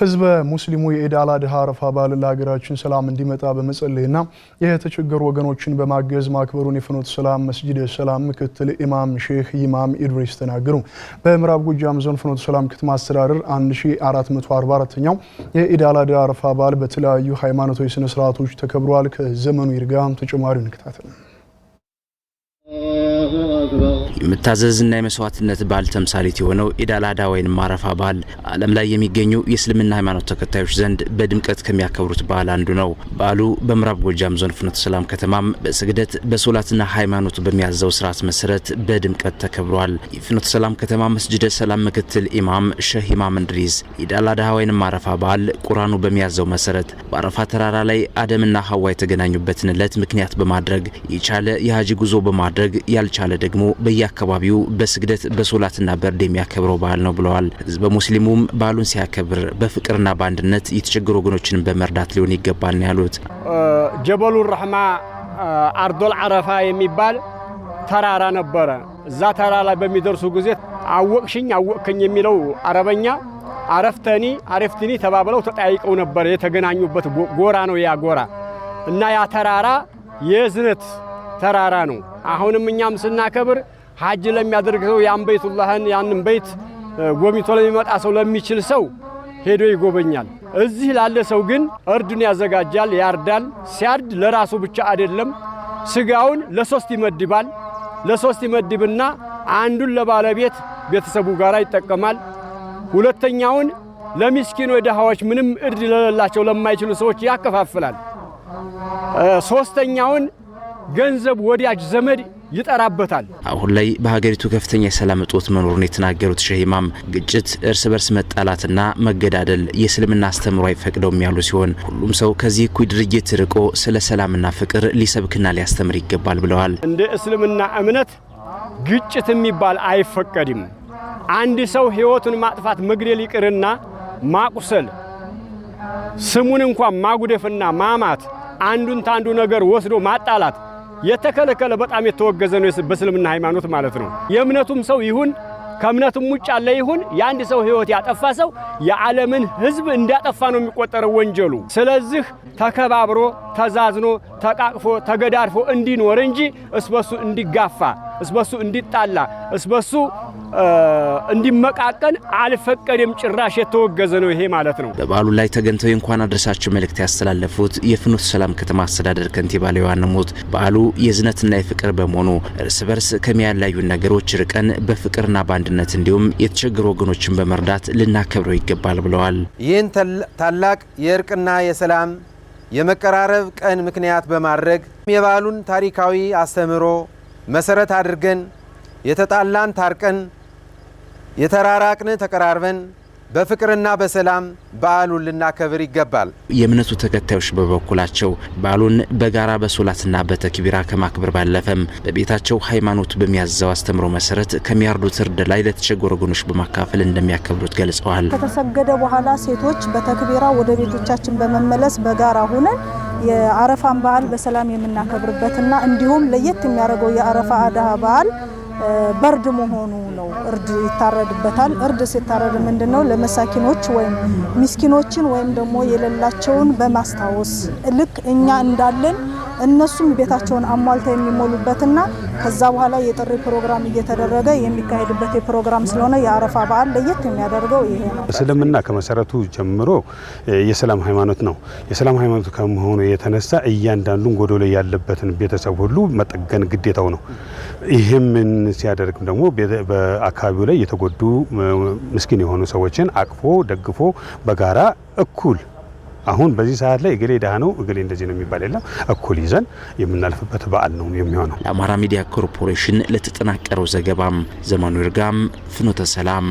ህዝበ ሙስሊሙ የኢድ አል አድሃ አረፋ በዓል ለሀገራችን ሰላም እንዲመጣ በመጸለይና የተቸገሩ ወገኖችን በማገዝ ማክበሩን የፍኖተ ሰላም መስጂድ ሰላም ምክትል ኢማም ሼህ ኢማም ኢድሪስ ተናገሩ። በምዕራብ ጎጃም ዞን ፍኖተ ሰላም ከተማ አስተዳደር 1444ኛው የኢድ አል አድሃ አረፋ በዓል በተለያዩ ሃይማኖታዊ ስነ ስርዓቶች ተከብሯል። ከዘመኑ ይርጋም ተጨማሪውን እንከታተል። የምታዘዝና የመስዋዕትነት በዓል ተምሳሌት የሆነው ኢድ አል አድሃ ወይንም አረፋ በዓል ዓለም ላይ የሚገኙ የእስልምና ሃይማኖት ተከታዮች ዘንድ በድምቀት ከሚያከብሩት በዓል አንዱ ነው። በዓሉ በምዕራብ ጎጃም ዞን ፍኖተ ሰላም ከተማም በስግደት በሶላትና ሃይማኖቱ በሚያዘው ስርዓት መሰረት በድምቀት ተከብሯል። የፍኖተ ሰላም ከተማ መስጂድ ሰላም ምክትል ኢማም ሼህ ኢማም ኢድሪስ ኢድ አል አድሃ ወይንም አረፋ በዓል ቁርአኑ በሚያዘው መሰረት በአረፋ ተራራ ላይ አደምና ሐዋ የተገናኙበትን ዕለት ምክንያት በማድረግ የቻለ የሀጂ ጉዞ በማድረግ ያልቻለ ደግሞ በየአካባቢው በስግደት በሶላትና በርድ የሚያከብረው በዓል ነው ብለዋል። ህዝበ ሙስሊሙም በዓሉን ሲያከብር በፍቅርና በአንድነት የተቸገሩ ወገኖችን በመርዳት ሊሆን ይገባል ነው ያሉት። ጀበሉ ረህማ አርዶል አረፋ የሚባል ተራራ ነበረ። እዛ ተራራ ላይ በሚደርሱ ጊዜ አወቅሽኝ አወቅከኝ የሚለው አረበኛ አረፍተኒ አረፍትኒ ተባብለው ተጠያይቀው ነበር። የተገናኙበት ጎራ ነው ያ ጎራ እና ያ ተራራ የዝነት ተራራ ነው። አሁንም እኛም ስናከብር ሐጅ ለሚያደርግ ሰው ያን በይቱላህን ያንን በይት ጎብኝቶ ለሚመጣ ሰው ለሚችል ሰው ሄዶ ይጎበኛል። እዚህ ላለ ሰው ግን እርዱን ያዘጋጃል፣ ያርዳል። ሲያርድ ለራሱ ብቻ አይደለም፣ ስጋውን ለሶስት ይመድባል። ለሶስት ይመድብና አንዱን ለባለቤት ቤተሰቡ ጋር ይጠቀማል። ሁለተኛውን ለሚስኪን ወደሃዎች ምንም እርድ ለሌላቸው ለማይችሉ ሰዎች ያከፋፍላል። ሶስተኛውን ገንዘብ ወዲያጅ ዘመድ ይጠራበታል። አሁን ላይ በሀገሪቱ ከፍተኛ የሰላም እጦት መኖሩን የተናገሩት ሼህ ኢማም ግጭት፣ እርስ በርስ መጣላትና መገዳደል የእስልምና አስተምሮ አይፈቅደውም ያሉ ሲሆን ሁሉም ሰው ከዚህ እኩይ ድርጊት ርቆ ስለ ሰላምና ፍቅር ሊሰብክና ሊያስተምር ይገባል ብለዋል። እንደ እስልምና እምነት ግጭት የሚባል አይፈቀድም። አንድ ሰው ህይወቱን ማጥፋት መግደል ይቅርና ማቁሰል፣ ስሙን እንኳን ማጉደፍና ማማት፣ አንዱን ታንዱ ነገር ወስዶ ማጣላት የተከለከለ በጣም የተወገዘ ነው በእስልምና ሃይማኖት ማለት ነው። የእምነቱም ሰው ይሁን ከእምነቱም ውጭ ያለ ይሁን የአንድ ሰው ህይወት ያጠፋ ሰው የዓለምን ህዝብ እንዲያጠፋ ነው የሚቆጠረው ወንጀሉ። ስለዚህ ተከባብሮ ተዛዝኖ ተቃቅፎ ተገዳድፎ እንዲኖር እንጂ እስበሱ እንዲጋፋ እስበሱ እንዲጣላ እስበሱ እንዲመቃቀን አልፈቀደም። ጭራሽ የተወገዘ ነው ይሄ ማለት ነው። በበዓሉ ላይ ተገኝተው እንኳን አድረሳቸው መልእክት ያስተላለፉት የፍኖተ ሰላም ከተማ አስተዳደር ከንቲባ ሊዋን ሞት በዓሉ የዝነትና የፍቅር በመሆኑ እርስ በርስ ከሚያላዩ ነገሮች ርቀን በፍቅርና በአንድነት እንዲሁም የተቸገሩ ወገኖችን በመርዳት ልናከብረው ይገባል ብለዋል። ይህን ታላቅ የእርቅና የሰላም የመቀራረብ ቀን ምክንያት በማድረግ የበዓሉን ታሪካዊ አስተምሮ መሰረት አድርገን የተጣላን ታርቀን የተራራቅን ተቀራርበን በፍቅርና በሰላም በዓሉን ልናከብር ይገባል። የእምነቱ ተከታዮች በበኩላቸው በዓሉን በጋራ በሶላትና በተክቢራ ከማክበር ባለፈም በቤታቸው ሃይማኖቱ በሚያዘው አስተምሮ መሰረት ከሚያርዱት እርድ ላይ ለተቸገሩ ወገኖች በማካፈል እንደሚያከብሩት ገልጸዋል። ከተሰገደ በኋላ ሴቶች በተክቢራ ወደ ቤቶቻችን በመመለስ በጋራ ሆነን የአረፋን በዓል በሰላም የምናከብርበትና እንዲሁም ለየት የሚያደርገው የአረፋ አድሃ በዓል በርድ መሆኑ ነው። እርድ ይታረድበታል። እርድ ሲታረድ ምንድነው ለመሳኪኖች ወይም ምስኪኖችን ወይም ደግሞ የሌላቸውን በማስታወስ ልክ እኛ እንዳለን እነሱም ቤታቸውን አሟልተው የሚሞሉበትና ከዛ በኋላ የጥሪ ፕሮግራም እየተደረገ የሚካሄድበት የፕሮግራም ስለሆነ የአረፋ በዓል ለየት የሚያደርገው ይሄ ነው። እስልምና ከመሰረቱ ጀምሮ የሰላም ሃይማኖት ነው። የሰላም ሃይማኖት ከመሆኑ የተነሳ እያንዳንዱን ጎዶሎ ያለበትን ቤተሰብ ሁሉ መጠገን ግዴታው ነው። ይህም ሲያደርግ ደግሞ በአካባቢው ላይ የተጎዱ ምስኪን የሆኑ ሰዎችን አቅፎ ደግፎ በጋራ እኩል አሁን በዚህ ሰዓት ላይ እገሌ ደሃ ነው እገሌ እንደዚህ ነው የሚባል የለም፣ እኩል ይዘን የምናልፍበት በዓል ነው የሚሆነው። ለአማራ ሚዲያ ኮርፖሬሽን ለተጠናቀረው ዘገባም ዘመኑ ይርጋም ፍኖተ ሰላም።